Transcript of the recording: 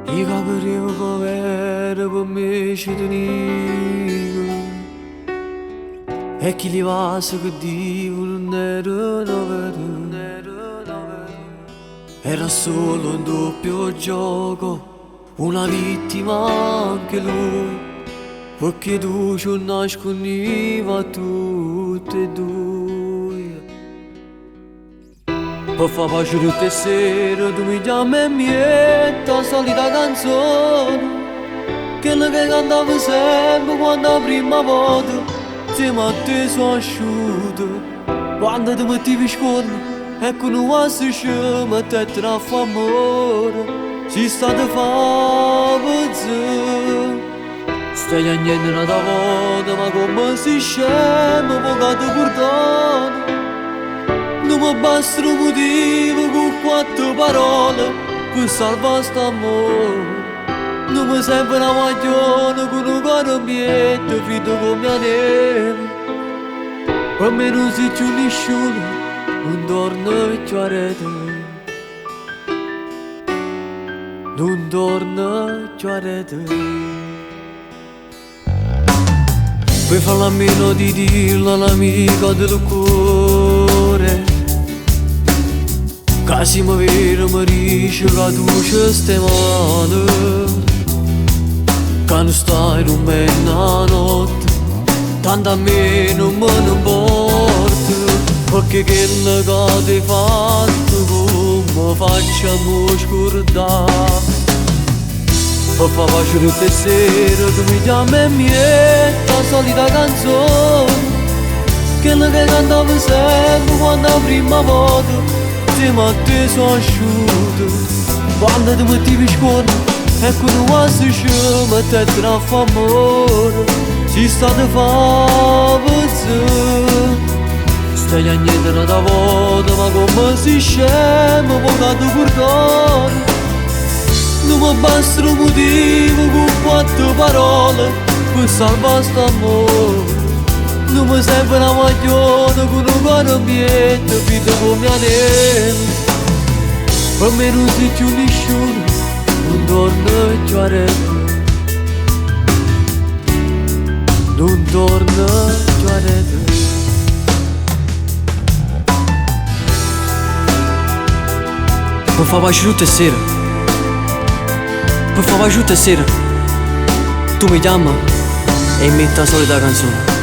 I capelli cover per me ci tenevo e chi li va che dico non era vero. Era solo un doppio gioco, una vittima anche lui, perché tu ci nascondeva tutte e due. Per far pace tutte le sere tu mi chiami e mi la solita canzone, quella che cantavo sempre quando la prima volta insieme a te sono asciutto. Quando ti mettevi scorno e con un si mette tra amore, si sta da fa pezzo. Stai a niente una volta, ma come si scema, pagato perdono. Non mi basta un motivo con quattro parole per salvare st'amore. Non mi serve una maglione con un cuore mietto fritto come la neve. Per me non si c'è nessuno, non torna più a rete. Non torna più a rete. Puoi farla a meno di dirla all'amica del cuore, che se mi vede mi dice che tu ci stai male, che non stai con me una notte, tanto a me non me ne importa, perché quello che ti hai fatto come facciamo scordare. Per far pace tutte le sere tu mi chiami e mi la solita canzone, quella che cantavo sempre quando la prima volta insieme a te sono asciutto. Quando ti mettevi scorno e con un si mette tra amore, si sta da fa pezzo. Stai a niente una volta, ma come si scema, pagato perdono. Non mi basta un motivo con quattro parole per salvare st'amore. Non mi serve una maglione con un cuore mietto fritto come la neve. Per me non si c'è nessuno, non torna più a rete. Non torna più a rete. Per far pace tutte le sere, per far pace tutte le sere tu mi chiami e metti la solita canzone.